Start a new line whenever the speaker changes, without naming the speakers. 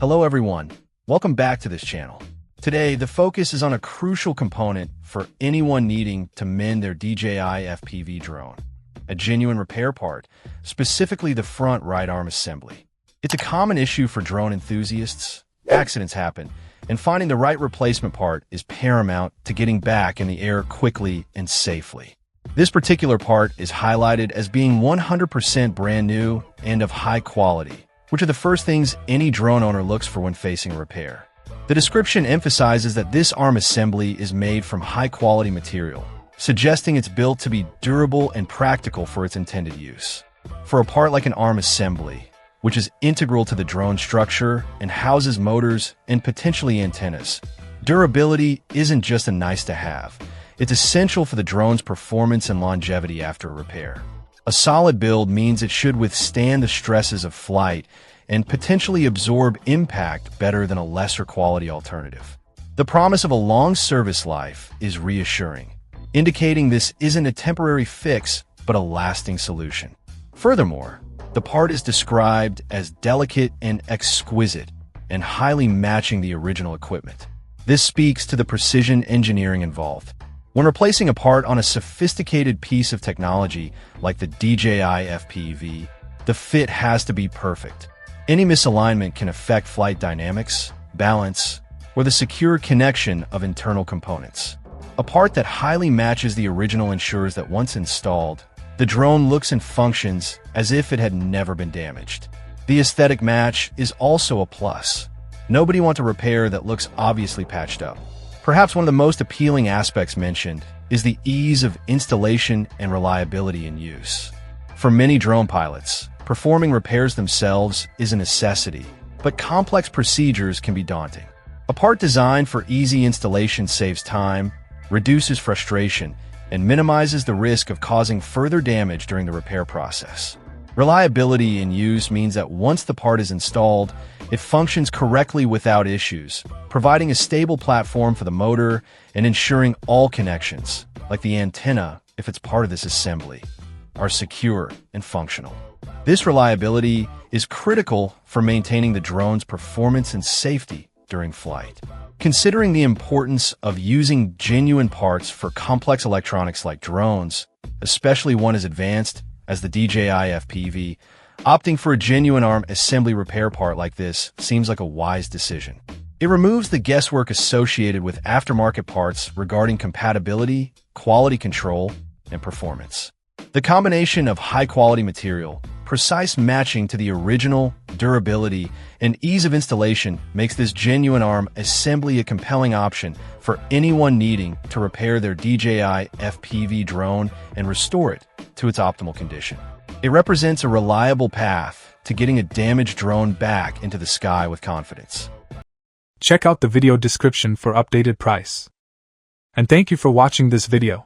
Hello everyone, welcome back to this channel. Today, the focus is on a crucial component for anyone needing to mend their DJI FPV drone. A genuine repair part, specifically the front right arm assembly. It's a common issue for drone enthusiasts. Accidents happen, and finding the right replacement part is paramount to getting back in the air quickly and safely. This particular part is highlighted as being 100% brand new and of high quality, which are the first things any drone owner looks for when facing repair. The description emphasizes that this arm assembly is made from high-quality material, suggesting it's built to be durable and practical for its intended use. For a part like an arm assembly, which is integral to the drone structure and houses motors and potentially antennas, durability isn't just a nice-to-have. It's essential for the drone's performance and longevity after a repair. A solid build means it should withstand the stresses of flight and potentially absorb impact better than a lesser quality alternative. The promise of a long service life is reassuring, indicating this isn't a temporary fix but a lasting solution. Furthermore, the part is described as delicate and exquisite and highly matching the original equipment. This speaks to the precision engineering involved. When replacing a part on a sophisticated piece of technology like the DJI FPV, the fit has to be perfect. Any misalignment can affect flight dynamics, balance, or the secure connection of internal components. A part that highly matches the original ensures that once installed, the drone looks and functions as if it had never been damaged. The aesthetic match is also a plus. Nobody wants a repair that looks obviously patched up. Perhaps one of the most appealing aspects mentioned is the ease of installation and reliability in use. For many drone pilots, performing repairs themselves is a necessity, but complex procedures can be daunting. A part designed for easy installation saves time, reduces frustration, and minimizes the risk of causing further damage during the repair process. Reliability in use means that once the part is installed, it functions correctly without issues, providing a stable platform for the motor and ensuring all connections, like the antenna if it's part of this assembly, are secure and functional. This reliability is critical for maintaining the drone's performance and safety during flight. Considering the importance of using genuine parts for complex electronics like drones, especially one as advanced as the DJI FPV, opting for a genuine arm assembly repair part like this seems like a wise decision. It removes the guesswork associated with aftermarket parts regarding compatibility, quality control, and performance. The combination of high-quality material, precise matching to the original, durability, and ease of installation makes this genuine arm assembly a compelling option for anyone needing to repair their DJI FPV drone and restore it to its optimal condition. It represents a reliable path to getting a damaged drone back into the sky with confidence.
Check out the video description for updated price. And thank you for watching this video.